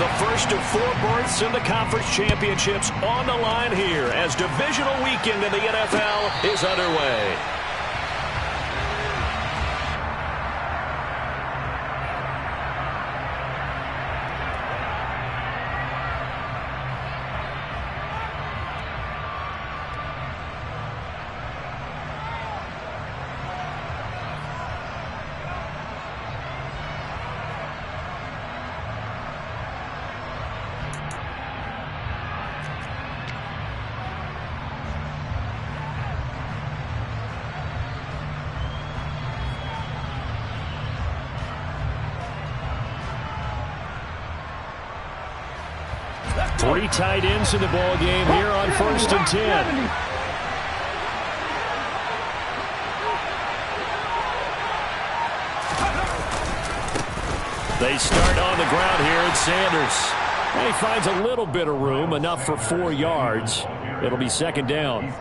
The first of 4 berths in the conference championships on the line here as divisional weekend in the NFL is underway. Three tight ends in the ball game here on 1st and 10. They start on the ground here at Sanders. And he finds a little bit of room, enough for 4 yards. It'll be 2nd down.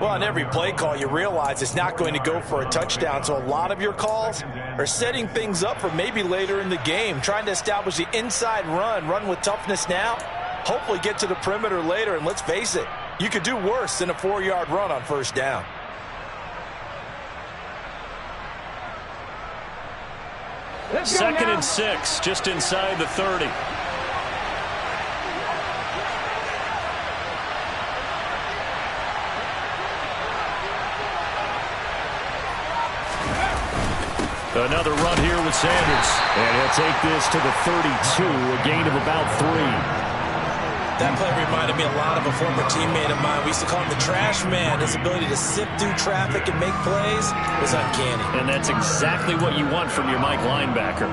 Well, on every play call, you realize it's not going to go for a touchdown. So a lot of your calls are setting things up for maybe later in the game, trying to establish the inside run with toughness now, hopefully get to the perimeter later. And let's face it, you could do worse than a 4-yard run on 1st down. Second and 6, just inside the 30. Another run here with Sanders. And he'll take this to the 32, a gain of about 3. That play reminded me a lot of a former teammate of mine. We used to call him the trash man. His ability to sift through traffic and make plays was uncanny. And that's exactly what you want from your Mike linebacker.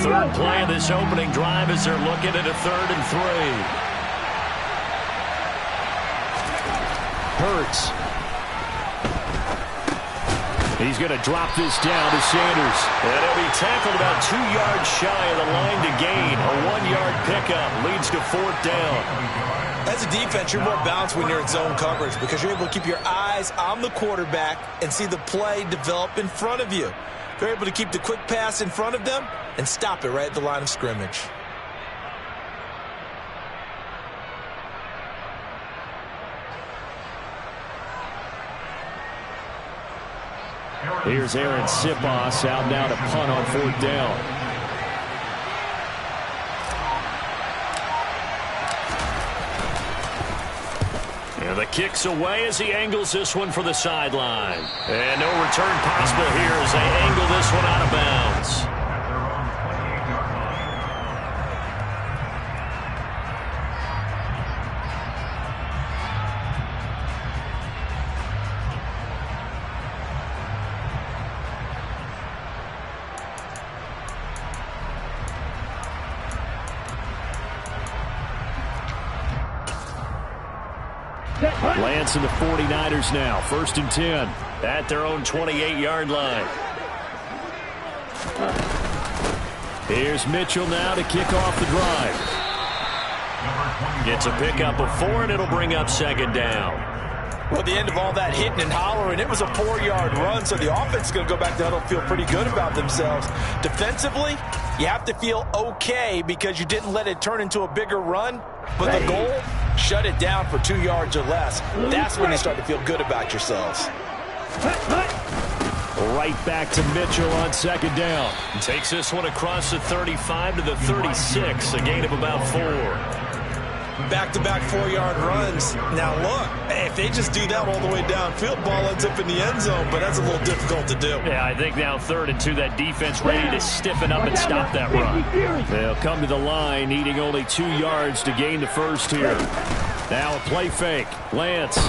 Third play of this opening drive as they're looking at a 3rd and 3. Hurts. He's going to drop this down to Sanders. And he'll be tackled about 2 yards shy of the line to gain. A 1-yard pickup leads to 4th down. As a defense, you're more balanced when you're in zone coverage because you're able to keep your eyes on the quarterback and see the play develop in front of you. You're able to keep the quick pass in front of them and stop it right at the line of scrimmage. Here's Aaron Sipos out now to punt on 4th down. And the kick's away as he angles this one for the sideline. And no return possible here as they angle this one out of bounds. Lance and the 49ers now. 1st and 10 at their own 28-yard line. Here's Mitchell now to kick off the drive. Gets a pickup of 4, and it'll bring up 2nd down. Well, at the end of all that hitting and hollering, it was a 4-yard run, so the offense is going to go back to huddle and feel pretty good about themselves. Defensively, you have to feel okay because you didn't let it turn into a bigger run, but the goal, shut it down for 2 yards or less. That's when you start to feel good about yourselves. Right back to Mitchell on 2nd down. Takes this one across the 35 to the 36, a gain of about 4. Back-to-back 4-yard runs. Now look, if they just do that all the way downfield, ball ends up in the end zone, but that's a little difficult to do. Yeah, I think now 3rd and 2, that defense ready to stiffen up and stop that run. They'll come to the line, needing only 2 yards to gain the 1st here. Now a play fake. Lance. And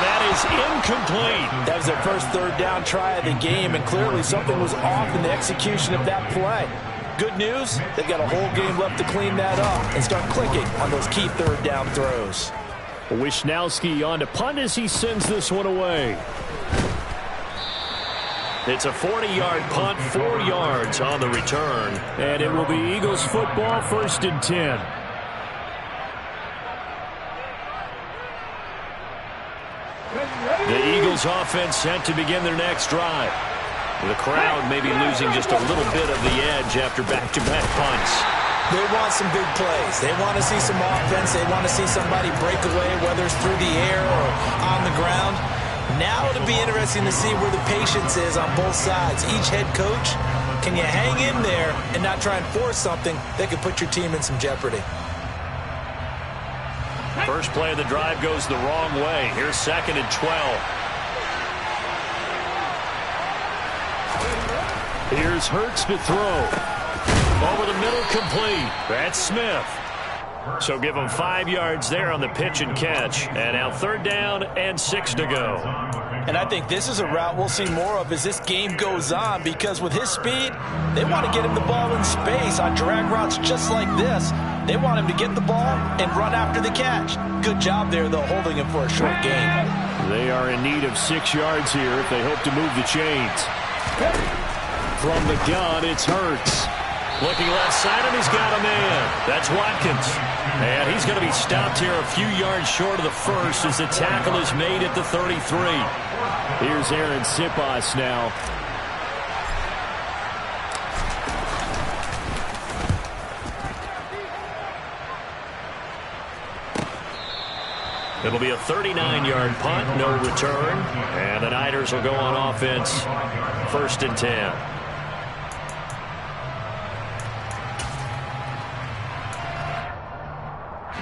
that is incomplete. That was their first 3rd down try of the game, and clearly something was off in the execution of that play. Good news, they've got a whole game left to clean that up and start clicking on those key 3rd down throws. Wisnowski on to punt as he sends this one away. It's a 40-yard punt, 4 yards on the return. And it will be Eagles football, 1st and 10. The Eagles offense set to begin their next drive. The crowd maybe losing just a little bit of the edge after back-to-back punts. They want some big plays. They want to see some offense. They want to see somebody break away, whether it's through the air or on the ground. Now it'll be interesting to see where the patience is on both sides. Each head coach, can you hang in there and not try and force something that could put your team in some jeopardy? First play of the drive goes the wrong way. Here's 2nd and 12. Here's Hurts to throw. Over the middle, complete. That's Smith. So give him 5 yards there on the pitch and catch. And now 3rd down and 6 to go. And I think this is a route we'll see more of as this game goes on, because with his speed, they want to get him the ball in space on drag routes just like this. They want him to get the ball and run after the catch. Good job there, though, holding him for a short gain. They are in need of 6 yards here if they hope to move the chains. From the gun, it's Hurts. Looking left side, and he's got a man. That's Watkins. And he's going to be stopped here a few yards short of the first as the tackle is made at the 33. Here's Aaron Siposs now. It'll be a 39-yard punt, no return. And the Niners will go on offense, 1st and 10.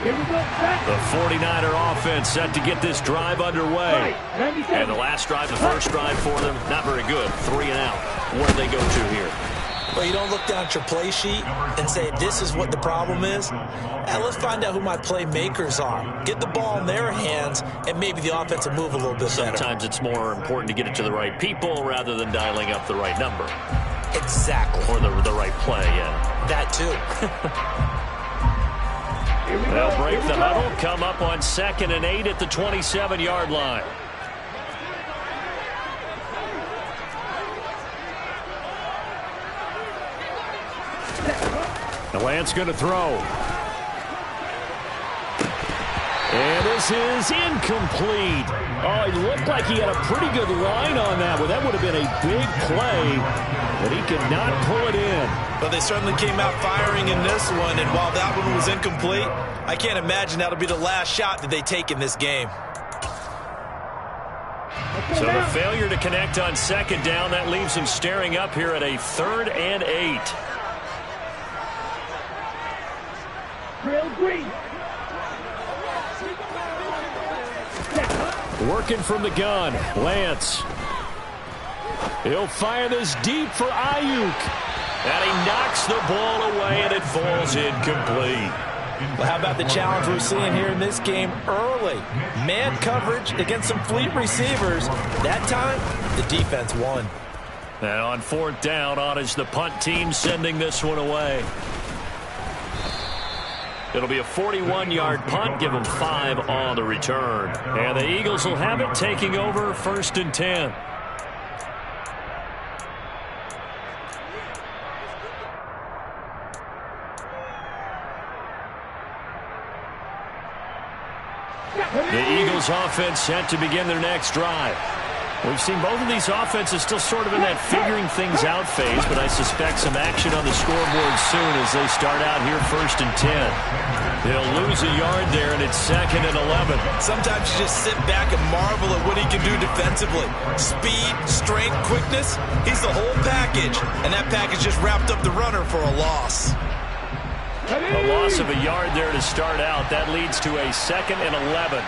The 49er offense set to get this drive underway. And the last drive, the first drive for them, not very good. 3 and out. Where do they go to here? Well, you don't look down at your play sheet and say, this is what the problem is. Let's find out who my playmakers are. Get the ball in their hands, and maybe the offense will move a little bit better. Sometimes it's more important to get it to the right people rather than dialing up the right number. Exactly. Or the right play, yeah. That too. They'll break the huddle, come up on 2nd and 8 at the 27-yard line. The Lance going to throw. And this is incomplete. Oh, it looked like he had a pretty good line on that one. That would have been a big play, but he could not pull it in. But they certainly came out firing in this one, and while that one was incomplete, I can't imagine that'll be the last shot that they take in this game. So the failure to connect on 2nd down, that leaves him staring up here at a 3rd and 8. Working from the gun, Lance. He'll fire this deep for Ayuk. And he knocks the ball away, and it falls incomplete. Well, how about the challenge we're seeing here in this game early? Man coverage against some fleet receivers. That time, the defense won. And on 4th down, on is the punt team sending this one away. It'll be a 41-yard punt, give them 5 on the return. And the Eagles will have it, taking over 1st and 10. The Eagles offense set to begin their next drive. We've seen both of these offenses still sort of in that figuring things out phase, but I suspect some action on the scoreboard soon as they start out here 1st and 10. They'll lose a yard there, and it's 2nd and 11. Sometimes you just sit back and marvel at what he can do defensively. Speed, strength, quickness, he's the whole package, and that package just wrapped up the runner for a loss. A loss of a yard there to start out. That leads to a 2nd and 11.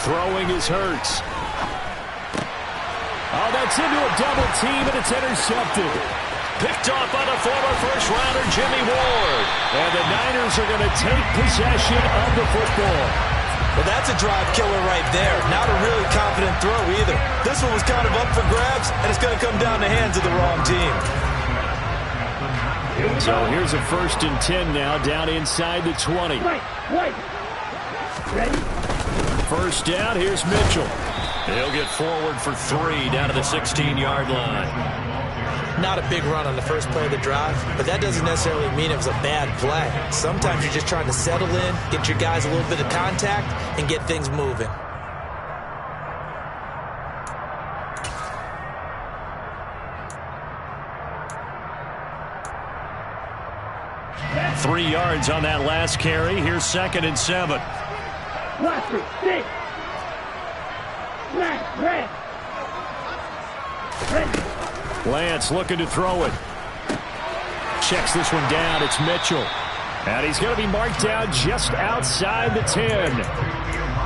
Throwing is Hurts. Oh, that's into a double team, and it's intercepted. Picked off by the former first-rounder Jimmy Ward. And the Niners are going to take possession of the football. Well, that's a drive killer right there. Not a really confident throw either. This one was kind of up for grabs, and it's going to come down the hands of the wrong team. So here's a 1st and 10 now, down inside the 20. Ready? 1st down, here's Mitchell. He'll get forward for 3 down to the 16-yard line. Not a big run on the first play of the drive, but that doesn't necessarily mean it was a bad play. Sometimes you're just trying to settle in, get your guys a little bit of contact, and get things moving. 3 yards on that last carry. Here's 2nd and 7. Lance looking to throw it. Checks this one down. It's Mitchell. And he's going to be marked down just outside the 10.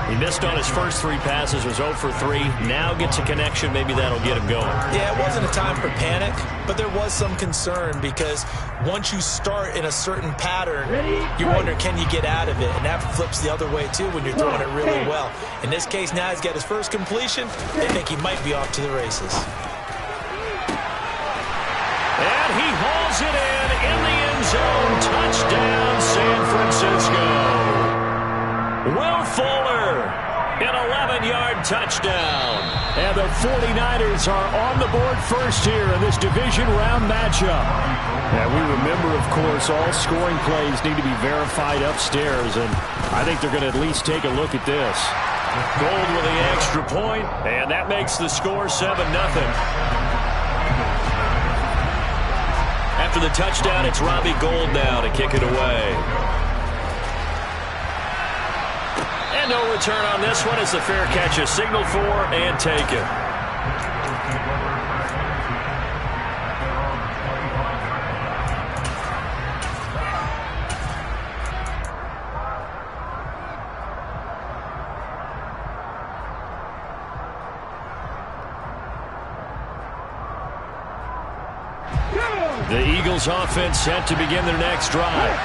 He missed on his first 3 passes, was 0 for 3. Now gets a connection. Maybe that'll get him going. Yeah, it wasn't a time for panic, but there was some concern because once you start in a certain pattern, you wonder, can you get out of it? And that flips the other way, too, when you're throwing it really well. In this case, now he's got his first completion. They think he might be off to the races. And he hauls it in the end zone. Touchdown, San Francisco. Will Fuller, an 11-yard touchdown. And the 49ers are on the board first here in this division round matchup. And we remember, of course, all scoring plays need to be verified upstairs, and I think they're going to at least take a look at this. Gold with the extra point, and that makes the score 7-0. After the touchdown, it's Robbie Gould now to kick it away. And no return on this one as the fair catch is signaled for and taken. The Eagles offense set to begin their next drive.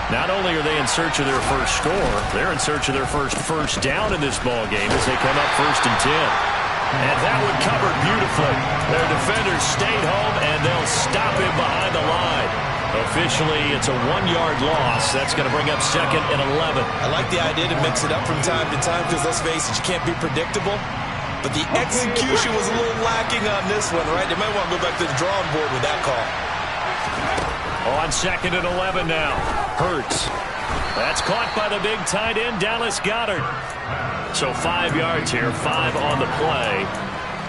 Not only are they in search of their first score, they're in search of their first down in this ball game as they come up 1st and 10. And that one covered beautifully. Their defenders stayed home, and they'll stop him behind the line. Officially, it's a 1-yard loss. That's going to bring up 2nd and 11. I like the idea to mix it up from time to time because, let's face it, you can't be predictable. But the execution was a little lacking on this one, right? They might want to go back to the drawing board with that call. On 2nd and 11 now. Hurts. That's caught by the big tight end, Dallas Goedert. So 5 yards here, 5 on the play.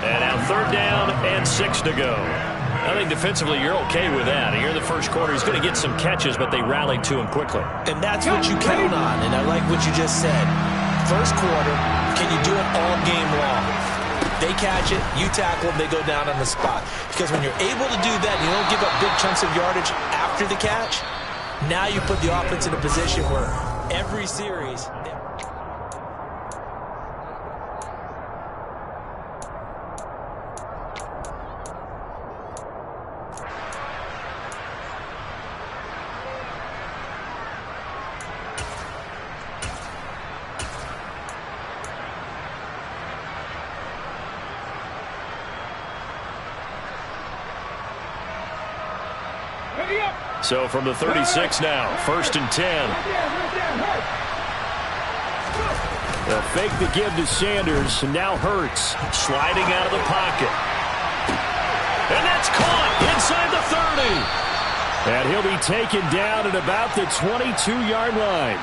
And now 3rd down and 6 to go. I think defensively you're okay with that. Here in the first quarter, he's going to get some catches, but they rallied to him quickly. And that's what you count on, and I like what you just said. First quarter, can you do it all game long? They catch it, you tackle them, they go down on the spot. Because when you're able to do that, you don't give up big chunks of yardage after the catch, now you put the offense in a position where every series... So from the 36 now, 1st and 10. They'll fake the give to Sanders, and now Hurts sliding out of the pocket. And that's caught inside the 30. And he'll be taken down at about the 22-yard line.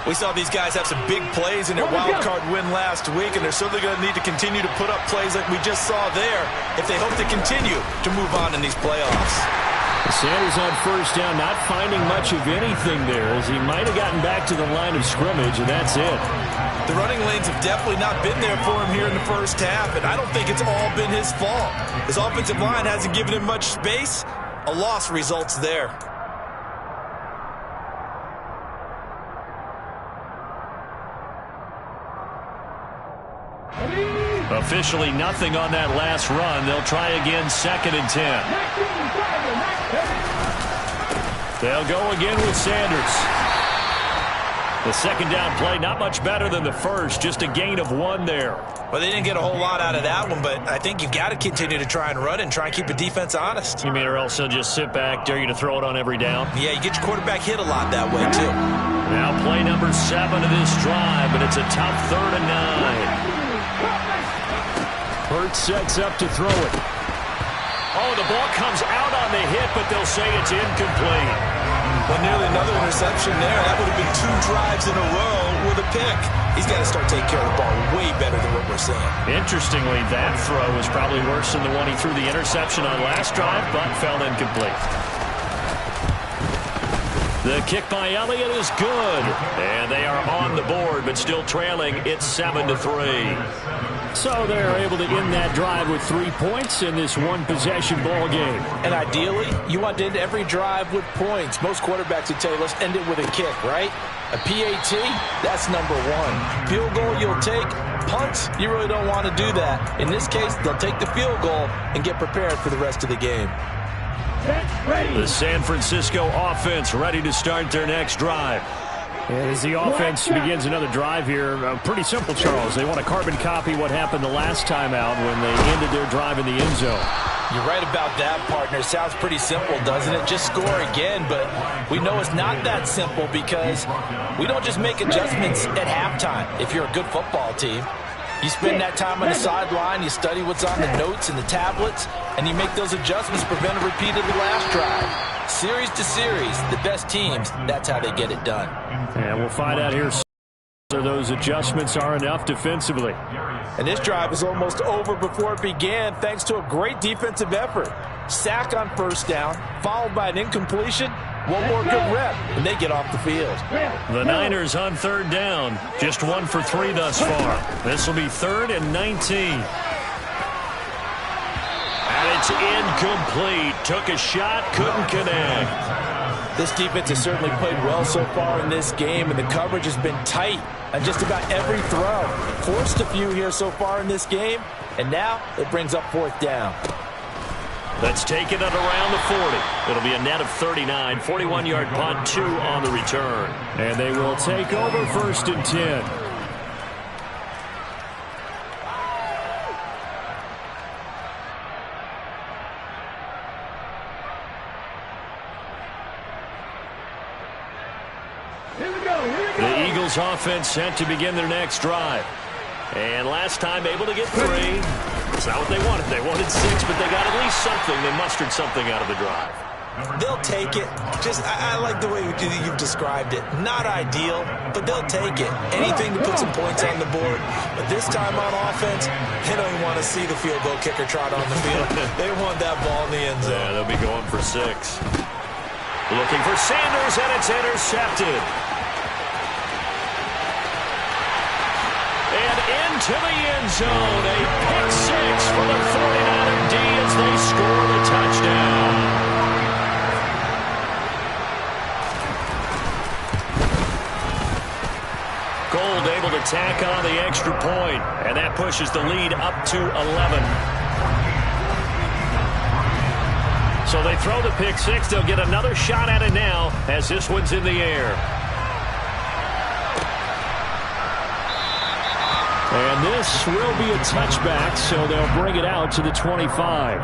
We saw these guys have some big plays in their wild card win last week, and they're certainly going to need to continue to put up plays like we just saw there if they hope to continue to move on in these playoffs. Sanders on 1st down, not finding much of anything there as he might have gotten back to the line of scrimmage, and that's it. The running lanes have definitely not been there for him here in the first half, and I don't think it's all been his fault. His offensive line hasn't given him much space. A loss results there. Officially nothing on that last run. They'll try again 2nd and 10. They'll go again with Sanders. The 2nd down play, not much better than the first, just a gain of 1 there. Well, they didn't get a whole lot out of that one, but I think you've got to continue to try and run and try and keep the defense honest. You mean or else they'll just sit back, dare you to throw it on every down? Yeah, you get your quarterback hit a lot that way, too. Now play number 7 of this drive, but it's a tough 3rd and 9. Hurts sets up to throw it. Oh, the ball comes out on the hit, but they'll say it's incomplete. Well, nearly another interception there. That would have been 2 drives in a row with a pick. He's got to start taking care of the ball way better than what we're seeing. Interestingly, that throw was probably worse than the one he threw the interception on last drive, but fell incomplete. The kick by Elliott is good. And they are on the board, but still trailing. It's 7-3. So they're able to end that drive with 3 points in this one-possession ball game. And ideally, you want to end every drive with points. Most quarterbacks would tell you, let's end it with a kick, right? A PAT, that's number one. Field goal you'll take. Punts, you really don't want to do that. In this case, they'll take the field goal and get prepared for the rest of the game. The San Francisco offense ready to start their next drive. As the offense begins another drive here, pretty simple, Charles. They want to carbon copy what happened the last time out when they ended their drive in the end zone. You're right about that, partner. Sounds pretty simple, doesn't it? Just score again, but we know it's not that simple because we don't just make adjustments at halftime if you're a good football team. You spend that time on the sideline, you study what's on the notes and the tablets, and you make those adjustments to prevent a repeat of the last drive. Series to series, the best teams, that's how they get it done. And we'll find out here whether those adjustments are enough defensively. And this drive is almost over before it began thanks to a great defensive effort. Sack on first down, followed by an incompletion. One more good rep, and they get off the field. The Niners on third down. Just 1 for 3 thus far. This will be 3rd and 19. And it's incomplete. Took a shot, couldn't connect. This defense has certainly played well so far in this game, and the coverage has been tight on just about every throw. Forced a few here so far in this game, and now it brings up 4th down. Let's take it at around the 40. It'll be a net of 39. 41-yard punt, 2 on the return. And they will take over 1st and 10. The Eagles offense set to begin their next drive. And last time able to get 3. It's not what they wanted. They wanted 6, but they got at least something. They mustered something out of the drive. They'll take it. I like the way you've described it. Not ideal, but they'll take it. Anything to put some points on the board. But this time on offense, they don't even want to see the field goal kicker trot on the field. They want that ball in the end zone. Yeah, they'll be going for 6. Looking for Sanders, and it's intercepted. And into the end zone, a pick 6 for the 49er D as they score the touchdown. Gold able to tack on the extra point, and that pushes the lead up to 11. So they throw the pick 6. They'll get another shot at it now as this one's in the air. And this will be a touchback, so they'll bring it out to the 25.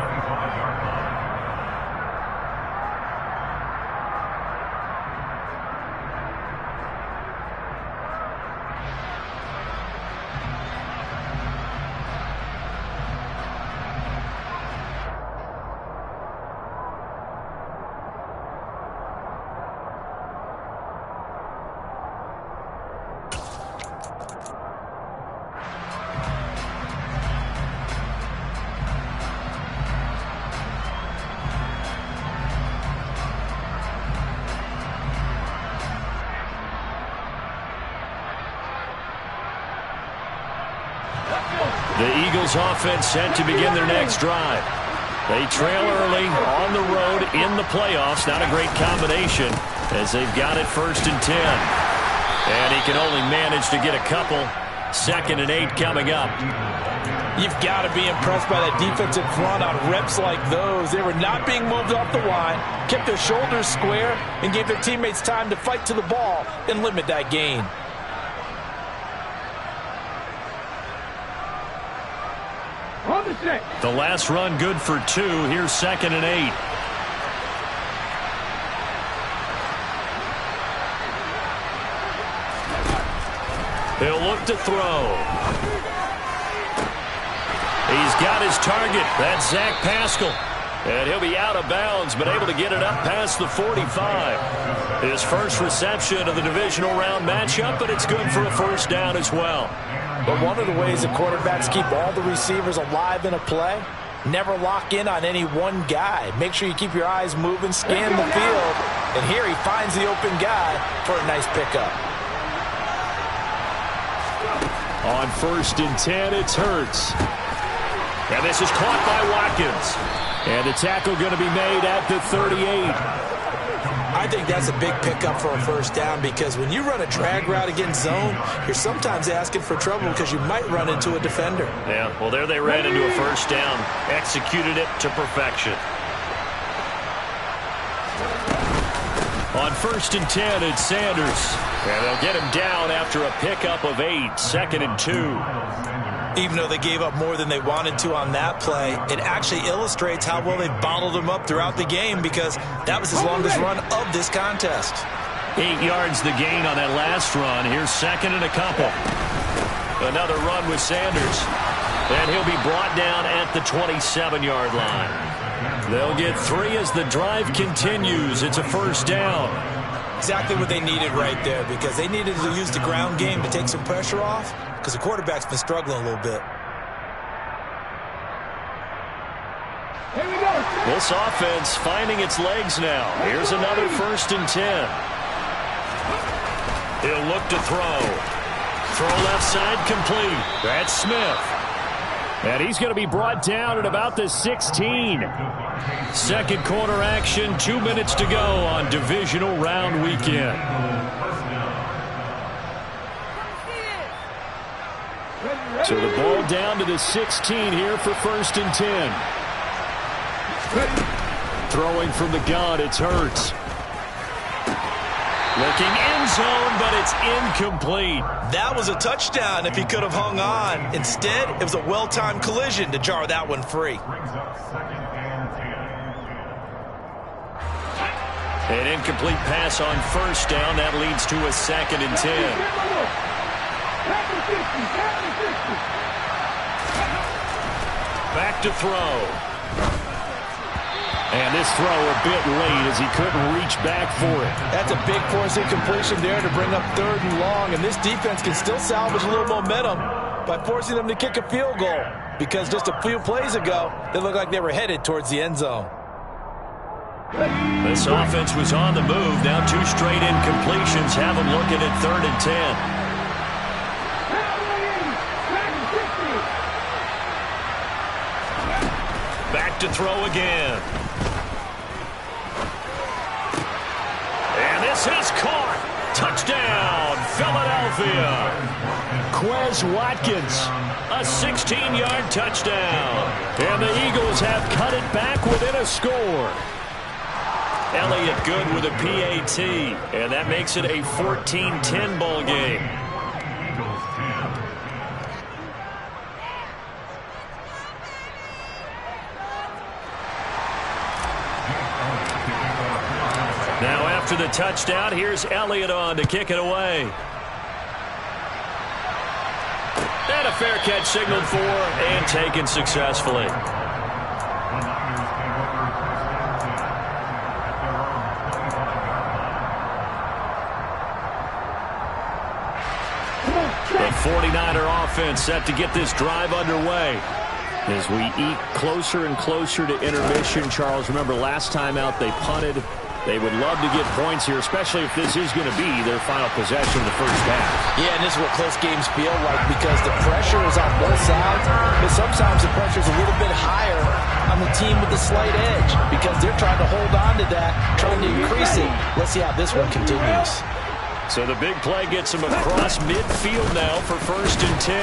The Eagles offense set to begin their next drive. They trail early on the road in the playoffs. Not a great combination as they've got it 1st and 10. And he can only manage to get a couple. 2nd and 8 coming up. You've got to be impressed by that defensive front on reps like those. They were not being moved off the line, kept their shoulders square, and gave their teammates time to fight to the ball and limit that gain. The last run good for 2. Here's 2nd and 8. He'll look to throw. He's got his target. That's Zach Pascal. And he'll be out of bounds, but able to get it up past the 45. His first reception of the divisional round matchup, but it's good for a 1st down as well. But one of the ways that quarterbacks keep all the receivers alive in a play, never lock in on any one guy. Make sure you keep your eyes moving, scan the field, And here he finds the open guy for a nice pickup. On 1st and 10, it's Hurts. And this is caught by Watkins. And the tackle going to be made at the 38. I think that's a big pickup for a first down, because when you run a drag route against zone, you're sometimes asking for trouble because you might run into a defender. Yeah, well, there they ran into a first down. Executed it to perfection. On 1st and 10, it's Sanders. And they'll get him down after a pickup of 8, 2nd and 2. Even though they gave up more than they wanted to on that play, it actually illustrates how well they bottled him up throughout the game, because that was his longest run of this contest. 8 yards the gain on that last run. Here's 2nd and a couple. Another run with Sanders. And he'll be brought down at the 27-yard line. They'll get 3 as the drive continues. It's a first down. Exactly what they needed right there, because they needed to use the ground game to take some pressure off, because the quarterback's been struggling a little bit. Here we go. This offense finding its legs now. Here's another 1st and 10. He'll look to throw. Throw left side complete. That's Smith. And he's going to be brought down at about the 16. Second quarter action, 2 minutes to go on divisional round weekend. So the ball down to the 16 here for 1st and 10. Throwing from the gun, it's Hurts. Looking end zone, but it's incomplete. That was a touchdown if he could have hung on. Instead, it was a well-timed collision to jar that one free. An incomplete pass on 1st down. That leads to a 2nd and 10. Back to throw. And this throw a bit late as he couldn't reach back for it. That's a big force incompletion there to bring up 3rd and long. And this defense can still salvage a little momentum by forcing them to kick a field goal, because just a few plays ago, they looked like they were headed towards the end zone. This offense was on the move. Now 2 straight incompletions have them looking at 3rd and 10. Back to throw again. And this is caught. Touchdown, Philadelphia. Quez Watkins, a 16-yard touchdown. And the Eagles have cut it back within a score. Elliott good with a PAT, and that makes it a 14-10 ball game. Now after the touchdown, here's Elliott on to kick it away. And a fair catch signaled for and taken successfully. The 49er offense set to get this drive underway. As we eat closer and closer to intermission, Charles, remember last time out they punted. They would love to get points here, especially if this is going to be their final possession of the first half. Yeah, and this is what close games feel like, because the pressure is on both sides, but sometimes the pressure is a little bit higher on the team with the slight edge, because they're trying to hold on to that, trying to increase it. Let's see how this one continues. So the big play gets him across midfield now for 1st and 10.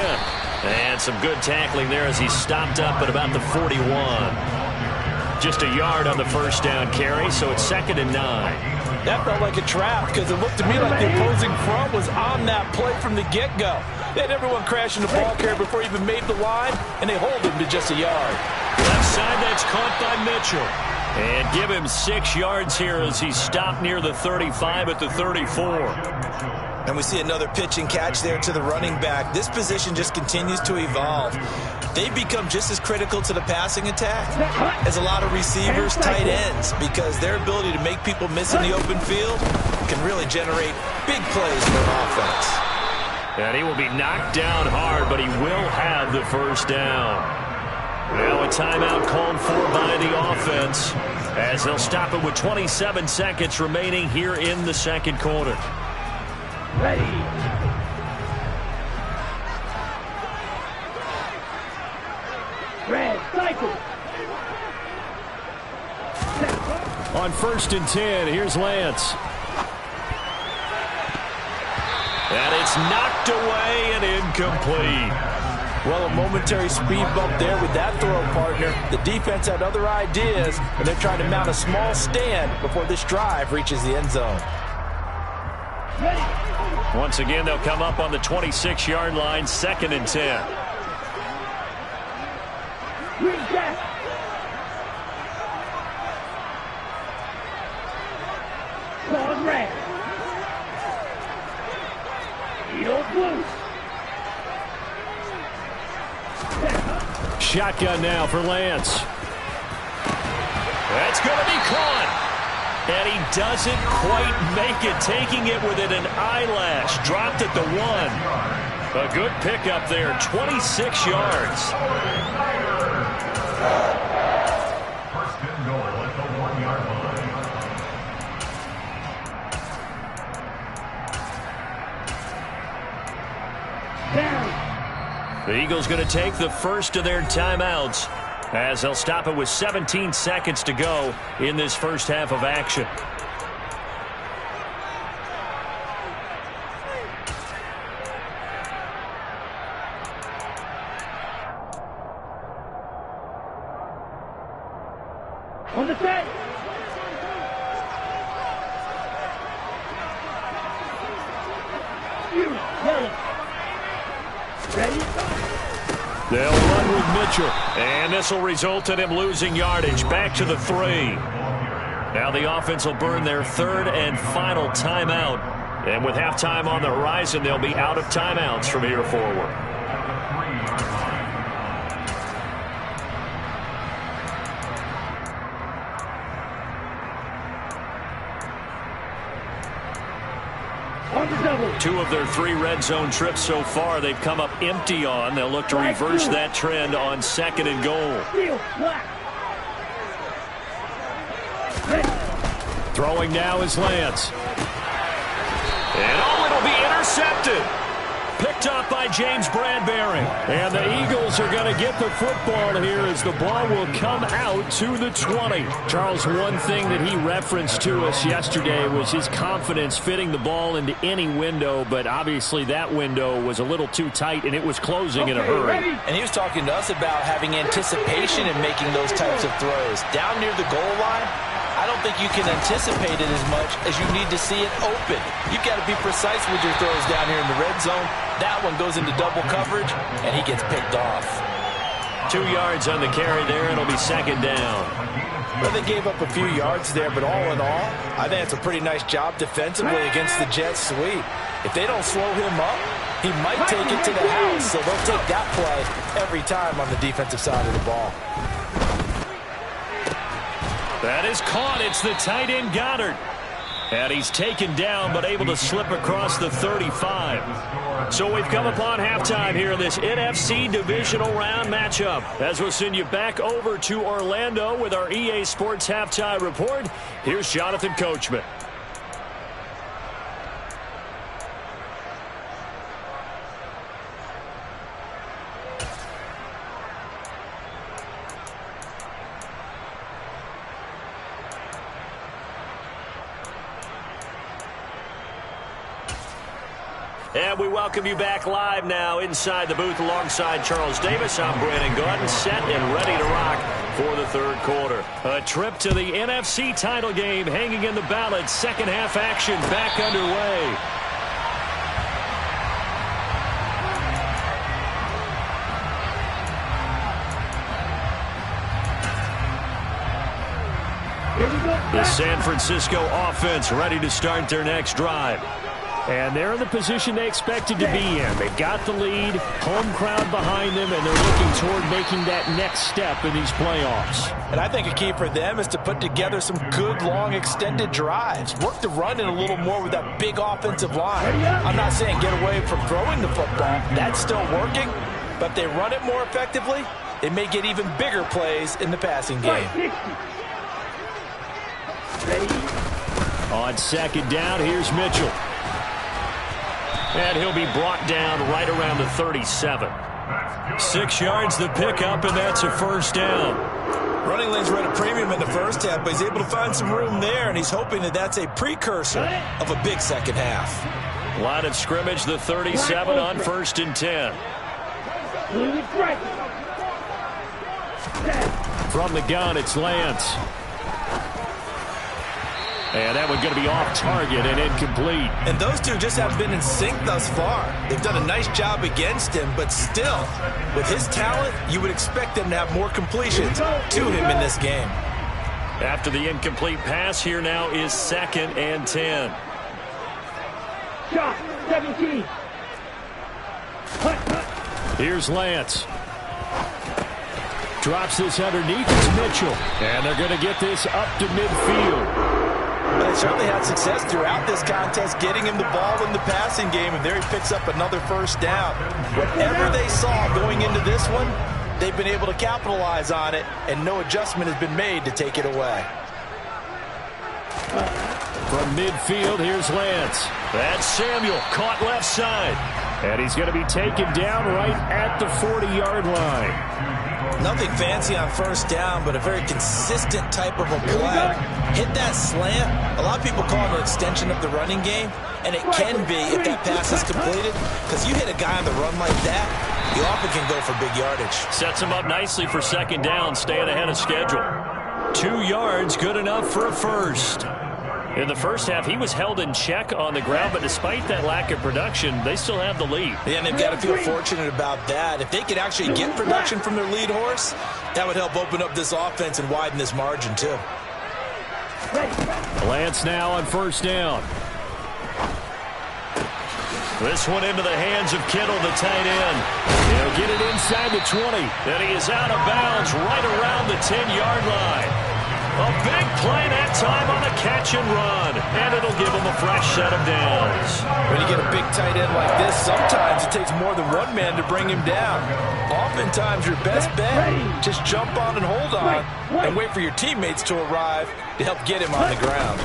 And some good tackling there as he stopped up at about the 41. Just a yard on the first down carry, so it's 2nd and 9. That felt like a trap, because it looked to me like the opposing front was on that play from the get-go. They had everyone crashing the ball carrier before he even made the line, and they hold him to just a yard. Left side, that's caught by Mitchell. And give him 6 yards here as he stopped near the 35 at the 34. And we see another pitch and catch there to the running back. This position just continues to evolve. They've become just as critical to the passing attack as a lot of receivers, tight ends, because their ability to make people miss in the open field can really generate big plays for an offense. And he will be knocked down hard, but he will have the first down. Now a timeout called for by the offense. as they'll stop it with 27 seconds remaining here in the second quarter. Ready. Red, cycle. On 1st and 10, here's Lance. And it's knocked away and incomplete. Well, a momentary speed bump there with that throw, partner. The defense had other ideas, and they're trying to mount a small stand before this drive reaches the end zone. Ready. Once again, they'll come up on the 26-yard line, 2nd and 10. Green jack. Cause red. Yellow blue. Shotgun now for Lance. That's going to be caught. And he doesn't quite make it, taking it within an eyelash. Dropped at the 1. A good pickup there, 26 yards. First and goal at the 1-yard line. Down. The Eagles going to take the first of their timeouts as they'll stop it with 17 seconds to go in this first half of action. On the set. Yellow. Ready. They'll run with Mitchell. And this will result in him losing yardage. Back to the 3. Now the offense will burn their 3rd and final timeout. And with halftime on the horizon, they'll be out of timeouts from here forward. On the double. 2 of their 3 red zone trips so far they've come up empty on. They'll look to reverse that trend on 2nd and goal. Steel, black. Ready. Throwing now is Lance. And it'll be intercepted. Picked up by James Bradbury. And the Eagles are going to get the football here as the ball will come out to the 20. Charles, one thing that he referenced to us yesterday was his confidence fitting the ball into any window, but obviously that window was a little too tight and it was closing in a hurry. Ready. And he was talking to us about having anticipation in making those types of throws. Down near the goal line, I don't think you can anticipate it as much as you need to see it open. You've got to be precise with your throws down here in the red zone. That one goes into double coverage, and he gets picked off. 2 yards on the carry there. It'll be 2nd down. Well, they gave up a few yards there, but all in all, I think it's a pretty nice job defensively against the Jets sweep. If they don't slow him up, he might take it to the house, so they'll take that play every time on the defensive side of the ball. That is caught. It's the tight end Goddard. And he's taken down but able to slip across the 35. So we've come upon halftime here in this NFC divisional round matchup. As we'll send you back over to Orlando with our EA Sports Halftime Report, here's Jonathan Coachman. And we welcome you back live now inside the booth alongside Charles Davis. I'm Brandon Gaudin, set and ready to rock for the 3rd quarter. A trip to the NFC title game hanging in the balance. Second half action back underway. The San Francisco offense ready to start their next drive. And they're in the position they expected to be in. They've got the lead, home crowd behind them, and they're looking toward making that next step in these playoffs. And I think a key for them is to put together some good, long, extended drives. Work the run in a little more with that big offensive line. I'm not saying get away from throwing the football. That's still working. But if they run it more effectively, they may get even bigger plays in the passing game. Ready? On second down, here's Mitchell. And he'll be brought down right around the 37. 6 yards the pickup, and that's a first down. Running lanes were at a premium in the first half, but he's able to find some room there, and he's hoping that that's a precursor of a big second half. Line of scrimmage, the 37 on 1st and 10. Moving strike. From the gun, it's Lance. And that one's going to be off target and incomplete. And those two just have been in sync thus far. They've done a nice job against him, but still, with his talent, you would expect them to have more completions to him in this game. After the incomplete pass, here now is 2nd and 10. Shot. 17. Here's Lance. Drops this underneath. It's Mitchell. And they're going to get this up to midfield. But they certainly had success throughout this contest, getting him the ball in the passing game, and there he picks up another first down. Whatever they saw going into this one, they've been able to capitalize on it, and no adjustment has been made to take it away. From midfield, here's Lance. That's Samuel, caught left side. And he's going to be taken down right at the 40-yard line. Nothing fancy on first down, but a very consistent type of a play. Hit that slant. A lot of people call it an extension of the running game, and it can be if that pass is completed, because you hit a guy on the run like that, you often can go for big yardage. Sets him up nicely for 2nd down, staying ahead of schedule. 2 yards, good enough for a first. In the first half, he was held in check on the ground, but despite that lack of production, they still have the lead. Yeah, and they've got to feel fortunate about that. If they could actually get production from their lead horse, that would help open up this offense and widen this margin, too. Lance now on 1st down. This one into the hands of Kittle, the tight end. He'll get it inside the 20. Then he is out of bounds right around the 10-yard line. A big play that time on a catch and run, and it'll give him a fresh set of downs. When you get a big tight end like this, sometimes it takes more than one man to bring him down. Oftentimes, your best bet, just jump on and hold on and wait for your teammates to arrive to help get him on the ground.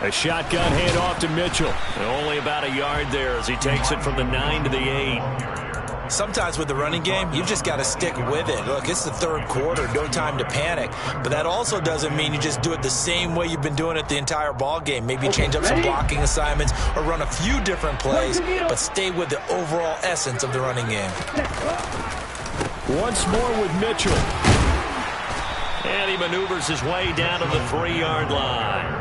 A shotgun handoff to Mitchell. And only about a yard there as he takes it from the 9 to the 8. Sometimes with the running game, you've just got to stick with it. Look, it's the 3rd quarter, no time to panic. But that also doesn't mean you just do it the same way you've been doing it the entire ball game. Maybe change up some blocking assignments or run a few different plays, but stay with the overall essence of the running game. Once more with Mitchell. And he maneuvers his way down to the 3-yard line.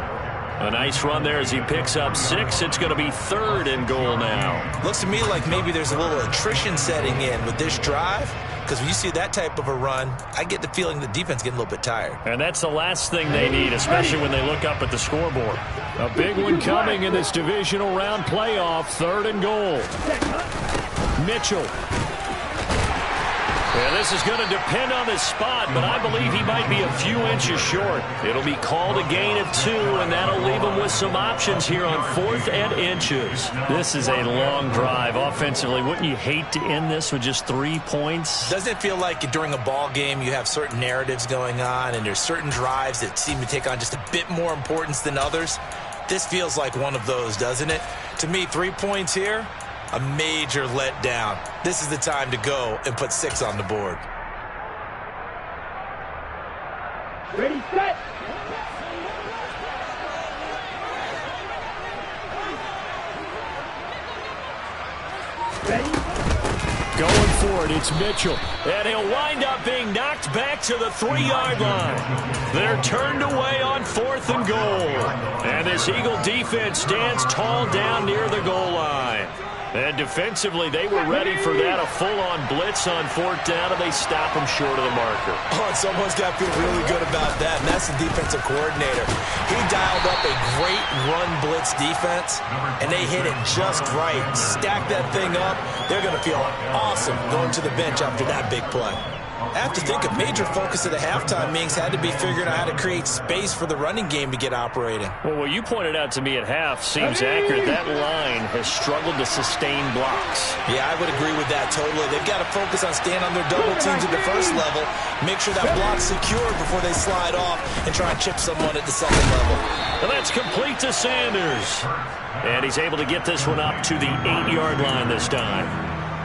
A nice run there as he picks up 6. It's going to be 3rd and goal now. Looks to me like maybe there's a little attrition setting in with this drive, because when you see that type of a run, I get the feeling the defense getting a little bit tired. And that's the last thing they need, especially when they look up at the scoreboard. A big one coming in this divisional round playoff. 3rd and goal. Mitchell. And this is going to depend on his spot, but I believe he might be a few inches short. It'll be called a gain of 2, and that'll leave him with some options here on 4th and inches. This is a long drive offensively. Wouldn't you hate to end this with just 3 points? Doesn't it feel like during a ball game you have certain narratives going on, and there's certain drives that seem to take on just a bit more importance than others? This feels like one of those, doesn't it? To me, 3 points here, a major letdown. This is the time to go and put 6 on the board. Ready, set. Ready. Going for it, it's Mitchell. And he'll wind up being knocked back to the 3-yard line. They're turned away on 4th and goal. And this Eagle defense stands tall down near the goal line. And defensively, they were ready for that, a full-on blitz on 4th down, and they stop him short of the marker. Oh, and someone's got to feel really good about that, and that's the defensive coordinator. He dialed up a great run blitz defense, and they hit it just right. Stack that thing up. They're going to feel awesome going to the bench after that big play. I have to think a major focus of the halftime meetings had to be figuring out how to create space for the running game to get operating. Well, what you pointed out to me at half seems accurate. That line has struggled to sustain blocks. Yeah, I would agree with that totally. They've got to focus on staying on their double teams at the first level, make sure that block's secure before they slide off and try and chip someone at the second level. And that's complete to Sanders. And he's able to get this one up to the 8-yard line this time.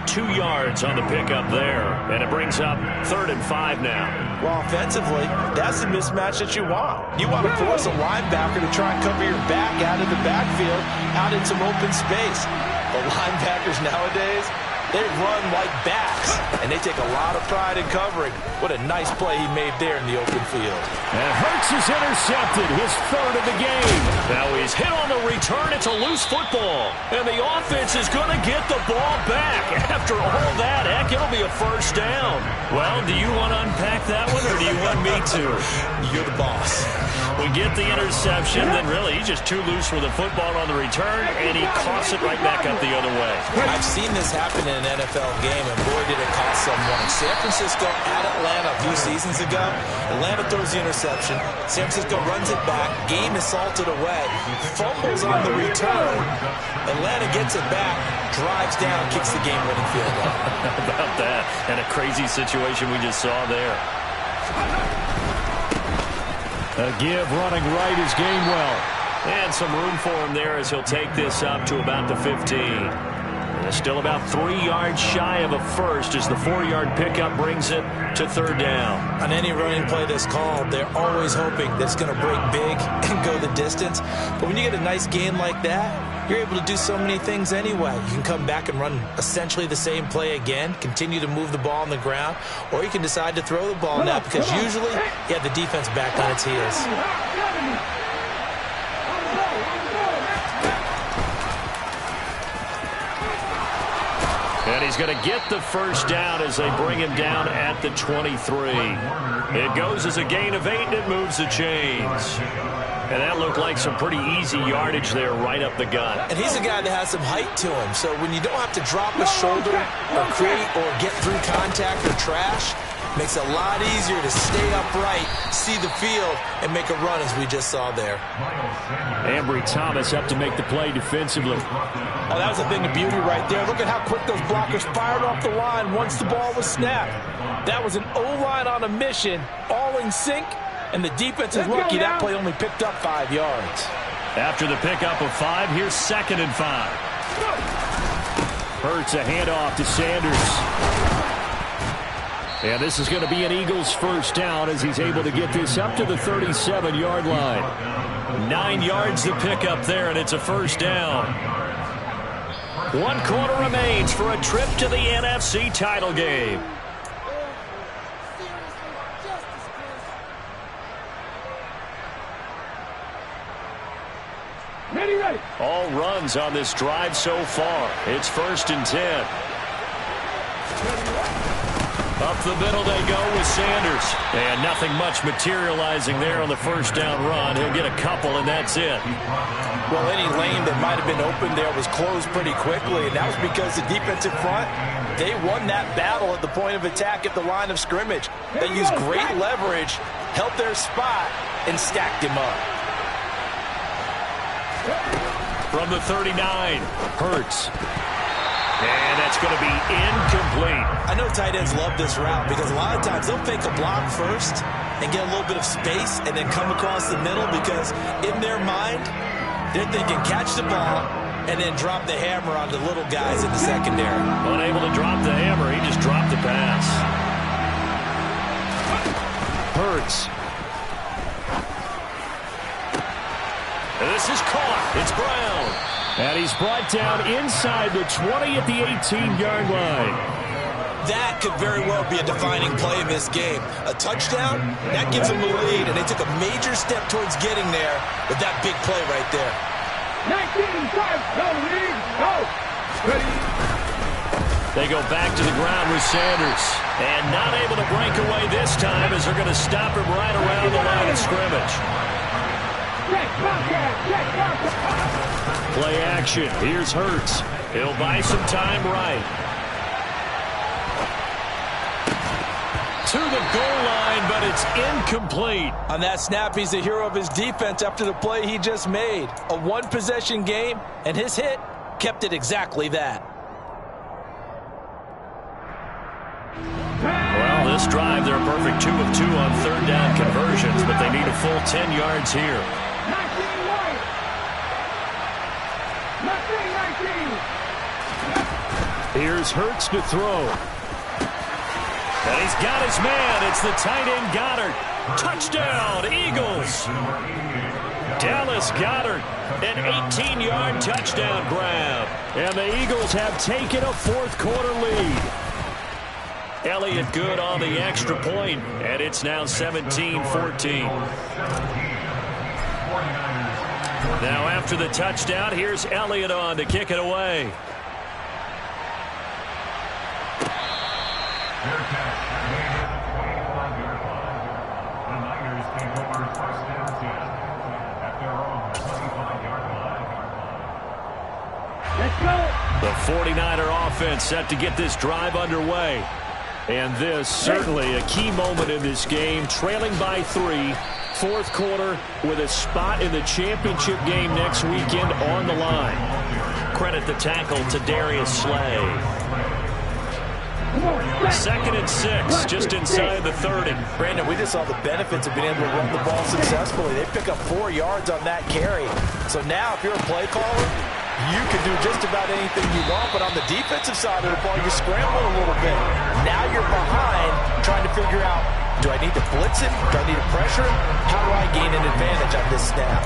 2 yards on the pickup there, and it brings up 3rd and 5 now. Well, offensively, that's the mismatch that you want. You want to force a linebacker to try and cover your back out of the backfield, out in some open space. The linebackers nowadays, they run like backs, and they take a lot of pride in covering. What a nice play he made there in the open field. And Hurts is intercepted, his 3rd of the game. Now he's hit on the return. It's a loose football, and the offense is going to get the ball back. After all that, heck, it'll be a 1st down. Well, do you want to unpack that one, or do you want me to? You're the boss. We get the interception, then really he's just too loose with the football on the return, and he coughs it right back up the other way. I've seen this happen in an NFL game, and boy, did it cost someone. San Francisco at Atlanta a few seasons ago. Atlanta throws the interception. San Francisco runs it back. Game is salted away. Fumbles on the return. Atlanta gets it back, drives down, kicks the game-winning field goal. How about that? And a crazy situation we just saw there. A give running right is Gainwell. And some room for him there as he'll take this up to about the 15. Still about 3 yards shy of a first as the 4-yard pickup brings it to 3rd down. On any running play that's called, they're always hoping that it's going to break big and go the distance. But when you get a nice gain like that, you're able to do so many things anyway. You can come back and run essentially the same play again, continue to move the ball on the ground, or you can decide to throw the ball now because usually you have the defense back on its heels. And he's going to get the 1st down as they bring him down at the 23. It goes as a gain of 8, and it moves the chains. And that looked like some pretty easy yardage there right up the gut. And he's a guy that has some height to him, so when you don't have to drop a shoulder or create or get through contact or trash, makes it a lot easier to stay upright, see the field, and make a run as we just saw there. Ambry Thomas up to make the play defensively. Oh, that was a thing of beauty right there. Look at how quick those blockers fired off the line once the ball was snapped. That was an O-line on a mission, all in sync, and the defense is lucky that play only picked up 5 yards. After the pickup of 5, here's 2nd and 5. Hurts a handoff to Sanders. And this is going to be an Eagles 1st down as he's able to get this up to the 37-yard line. 9 yards to pick up there, and it's a 1st down. 1 quarter remains for a trip to the NFC title game. Ready. All runs on this drive so far. It's 1st and 10. Up the middle they go with Sanders. And nothing much materializing there on the 1st down run. He'll get a couple, and that's it. Well, any lane that might have been open there was closed pretty quickly, and that was because the defensive front, they won that battle at the point of attack at the line of scrimmage. They used great leverage, held their spot, and stacked him up. From the 39, Hurts. And that's going to be incomplete. I know tight ends love this route because a lot of times they'll fake a block first and get a little bit of space and then come across the middle because in their mind, they're thinking catch the ball and then drop the hammer on the little guys in the secondary. Unable to drop the hammer, he just dropped the pass. Hurts. And this is caught. It's Brown. And he's brought down inside the 20 at the 18-yard line. That could very well be a defining play in this game. A touchdown, that gives them the lead, and they took a major step towards getting there with that big play right there. 19, 5, go, lead, go. Ready. They go back to the ground with Sanders. And not able to break away this time as they're going to stop him right around the line of scrimmage. Check, contact. Play action. Here's Hurts. He'll buy some time right. to the goal line, but it's incomplete. On that snap, he's the hero of his defense after the play he just made. A one-possession game, and his hit kept it exactly that. Well, this drive, they're a perfect 2 of 2 on third down conversions, but they need a full 10 yards here. 19. Here's Hurts to throw. And he's got his man. It's the tight end Goddard. Touchdown, Eagles. Dallas Goddard, an 18-yard touchdown grab. And the Eagles have taken a fourth-quarter lead. Elliott good on the extra point, and it's now 17-14. Now after the touchdown, here's Elliott on to kick it away. The 49er offense set to get this drive underway. And this certainly a key moment in this game, trailing by 3, fourth quarter with a spot in the championship game next weekend on the line. Credit the tackle to Darius Slay. 2nd and 6, just inside the 30. Brandon, we just saw the benefits of being able to run the ball successfully. They pick up 4 yards on that carry. So now if you're a play caller, you can do just about anything you want, but on the defensive side of the ball, you scramble a little bit. Now you're behind trying to figure out, do I need to blitz him? Do I need to pressure him? How do I gain an advantage on this snap?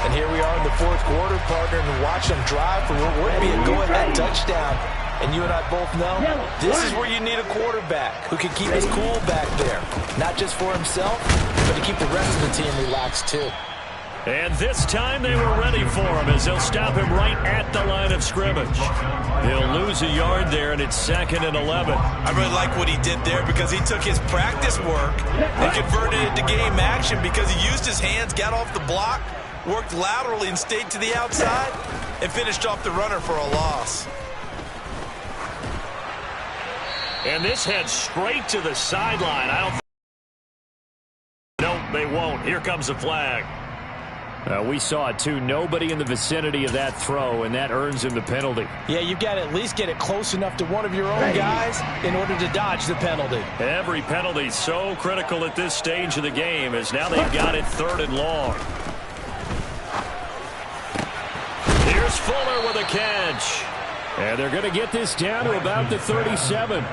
And here we are in the fourth quarter, partner, and watch them drive for what would be a go-ahead touchdown. And you and I both know this is where you need a quarterback who can keep his cool back there. Not just for himself, but to keep the rest of the team relaxed too. And this time they were ready for him as they'll stop him right at the line of scrimmage. He'll lose a yard there, and it's 2nd and 11. I really like what he did there because he took his practice work and converted it to game action because he used his hands, got off the block, worked laterally and stayed to the outside, and finished off the runner for a loss. And this heads straight to the sideline. I don't think... No, they won't. Here comes the flag. We saw it, too. Nobody in the vicinity of that throw, and that earns him the penalty. Yeah, you've got to at least get it close enough to one of your own guys in order to dodge the penalty. Every penalty so critical at this stage of the game, as now they've got it 3rd and long. Here's Fuller with a catch. And they're going to get this down to about the 37.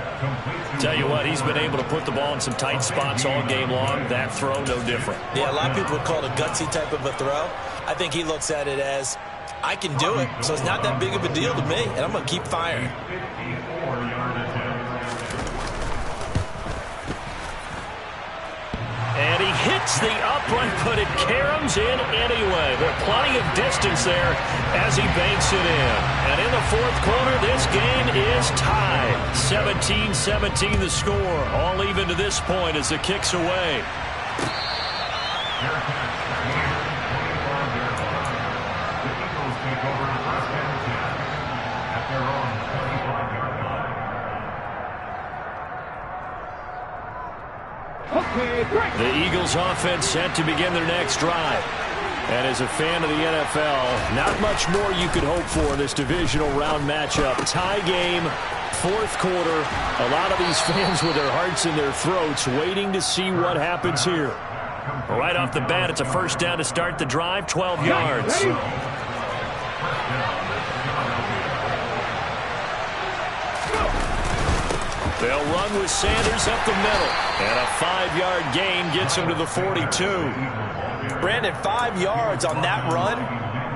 Tell you what, he's been able to put the ball in some tight spots all game long. That throw, no different. Yeah, a lot of people would call it a gutsy type of a throw. I think he looks at it as, I can do it, so it's not that big of a deal to me, and I'm going to keep firing. And he hits the upright, but it caroms in anyway. There's plenty of distance there as he banks it in. And in the fourth quarter, this game is tied. 17-17 the score. All even to this point as the kick's away. The Eagles offense set to begin their next drive. And as a fan of the NFL, not much more you could hope for in this divisional round matchup. Tie game, fourth quarter. A lot of these fans with their hearts in their throats waiting to see what happens here. Right off the bat, it's a first down to start the drive, 12 yards. They'll run with Sanders up the middle. And a 5-yard gain gets him to the 42. Brandon, 5 yards on that run.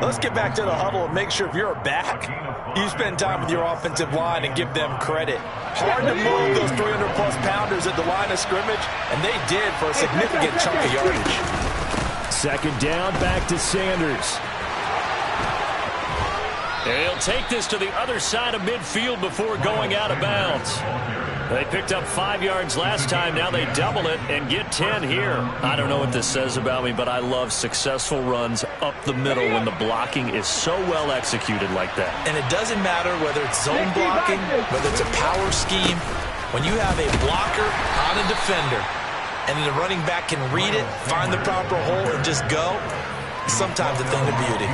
Let's get back to the huddle and make sure if you're a back, you spend time with your offensive line and give them credit. Hard to move those 300-plus pounders at the line of scrimmage, and they did for a significant chunk of yardage. 2nd down, back to Sanders. And he'll take this to the other side of midfield before going out of bounds. They picked up 5 yards last time. Now they double it and get 10 here. I don't know what this says about me, but I love successful runs up the middle when the blocking is so well executed like that. And it doesn't matter whether it's zone blocking, whether it's a power scheme. When you have a blocker on a defender, and then the running back can read it, find the proper hole, and just go, sometimes a thing of beauty.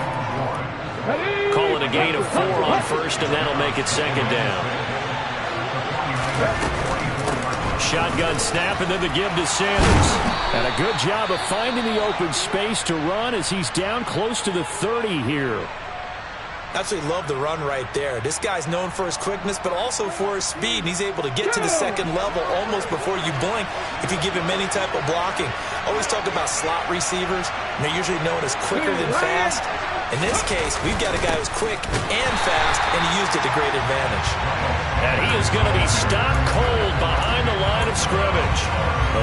Call it a gain of 4 on first, and that'll make it second down. Shotgun snap, and then the give to Sanders. And a good job of finding the open space to run as he's down close to the 30 here. Absolutely love the run right there. This guy's known for his quickness, but also for his speed. And he's able to get to the second level almost before you blink if you give him any type of blocking. Always talk about slot receivers. They're usually known as quicker than fast. In this case, we've got a guy who's quick and fast, and he used it to great advantage. And he is going to be stopped cold behind the line of scrimmage.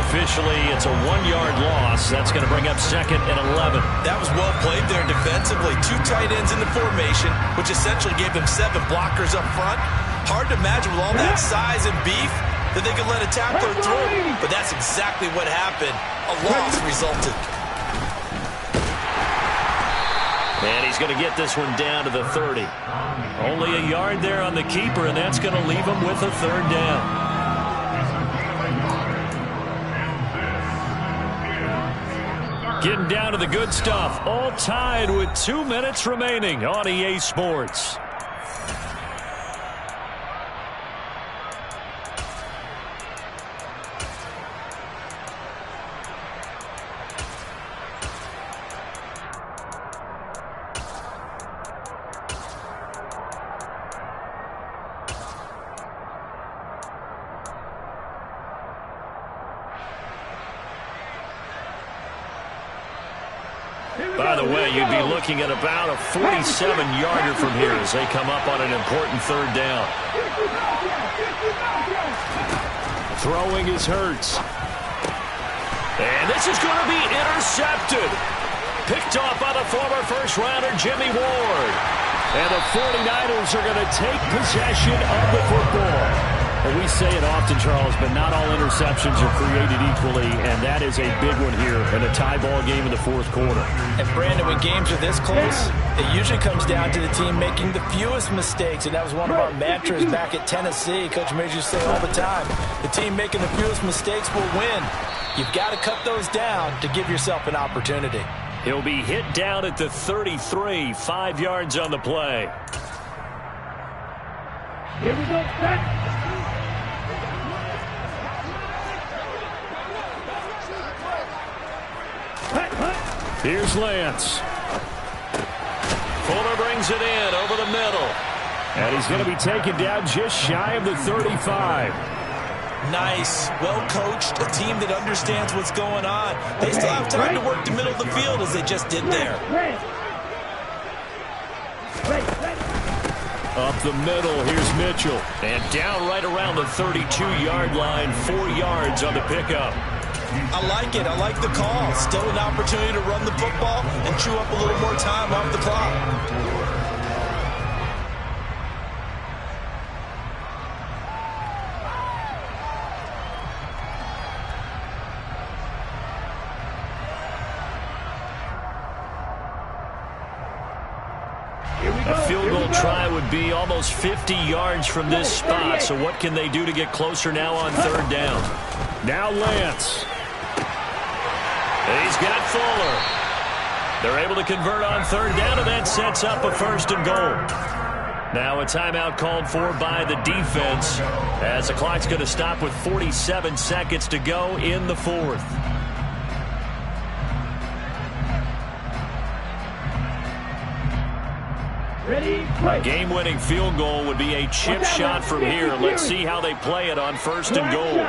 Officially, it's a 1-yard loss. That's going to bring up second and 11. That was well played there defensively. 2 tight ends in the formation, which essentially gave him 7 blockers up front. Hard to imagine with all that size and beef that they could let a tackler through. But that's exactly what happened. A loss resulted. And he's going to get this one down to the 30. Only a yard there on the keeper, and that's going to leave him with a 3rd down. Getting down to the good stuff. All tied with 2 minutes remaining on EA Sports. By the way, you'd be looking at about a 47-yarder from here as they come up on an important 3rd down. Throwing is Hurts. And this is going to be intercepted. Picked off by the former first-rounder Jimmy Ward. And the 49ers are going to take possession of the football. Well, we say it often, Charles, but not all interceptions are created equally, and that is a big one here in a tie ball game in the 4th quarter. And, Brandon, when games are this close, it usually comes down to the team making the fewest mistakes, and that was one of our mantras back at Tennessee. Coach Major used to say all the time, the team making the fewest mistakes will win. You've got to cut those down to give yourself an opportunity. He'll be hit down at the 33, 5 yards on the play. Here we go, set. Here's Lance. Fuller brings it in over the middle. And he's going to be taken down just shy of the 35. Nice. Well coached. A team that understands what's going on. They still have time to work the middle of the field as they just did there. Up the middle, here's Mitchell. And down right around the 32-yard line, 4 yards on the pickup. I like it. I like the call. Still an opportunity to run the football and chew up a little more time off the clock. A field goal try would be almost 50 yards from this spot, so what can they do to get closer now on 3rd down? Now Lance. And he's got Fuller. They're able to convert on 3rd down, and that sets up a 1st and goal. Now a timeout called for by the defense as the clock's going to stop with 47 seconds to go in the 4th. A game-winning field goal would be a chip shot from here. Let's see how they play it on 1st and goal.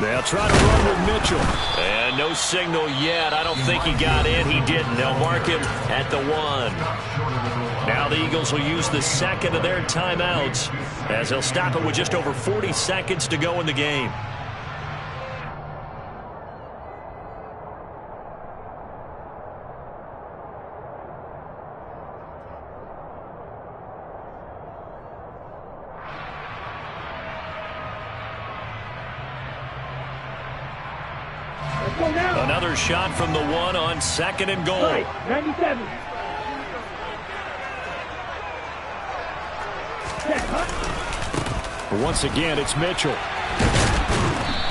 They'll try to run with Mitchell. And no signal yet. I don't think he got in. He didn't. They'll mark him at the 1. Now the Eagles will use the 2nd of their timeouts as they'll stop it with just over 40 seconds to go in the game. Another shot from the 1 on 2nd and goal. 97. Once again, it's Mitchell.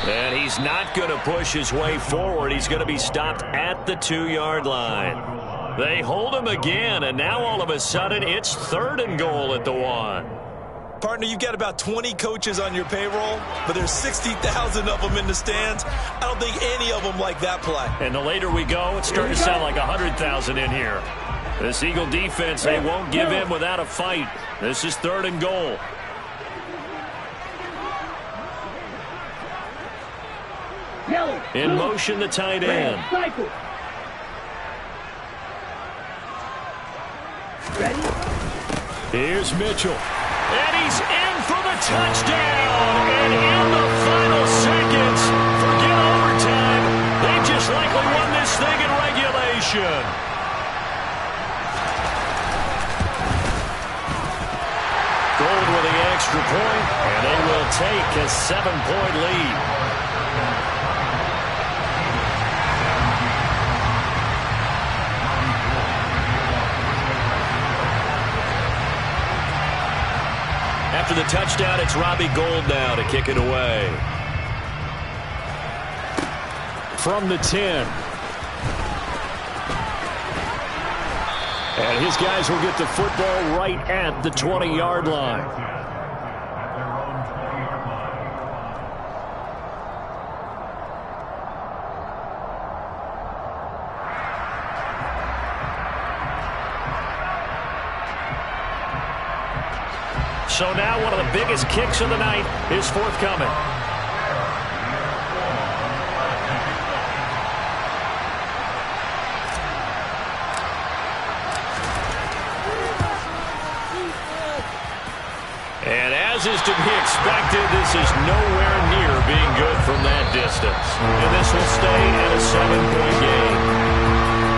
And he's not going to push his way forward. He's going to be stopped at the 2-yard line. They hold him again, and now all of a sudden it's 3rd and goal at the 1. Partner, you've got about 20 coaches on your payroll, but there's 60,000 of them in the stands. I don't think any of them like that play. And the later we go, it's starting to sound like 100,000 in here. This Eagle defense, they won't give in without a fight. This is 3rd and goal. In motion, the tight end. Here's Mitchell. And he's in for the touchdown. And in the final seconds, forget overtime. They just likely won this thing in regulation. Gold with the extra point, and they will take a 7-point lead. After the touchdown, it's Robbie Gould now to kick it away. From the 10. And his guys will get the football right at the 20-yard line. So now one of the biggest kicks of the night is forthcoming. And as is to be expected, this is nowhere near being good from that distance. And this will stay at a 7-point game.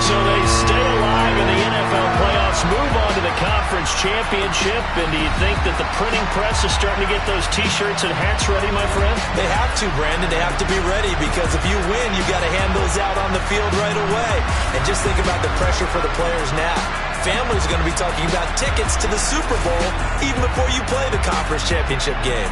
So they stay alive in the NFL playoffs, move on to the conference championship. And do you think that the printing press is starting to get those T-shirts and hats ready, my friend? They have to, Brandon. They have to be ready because if you win, you got to hand those out on the field right away. And just think about the pressure for the players now. Families are going to be talking about tickets to the Super Bowl even before you play the conference championship game.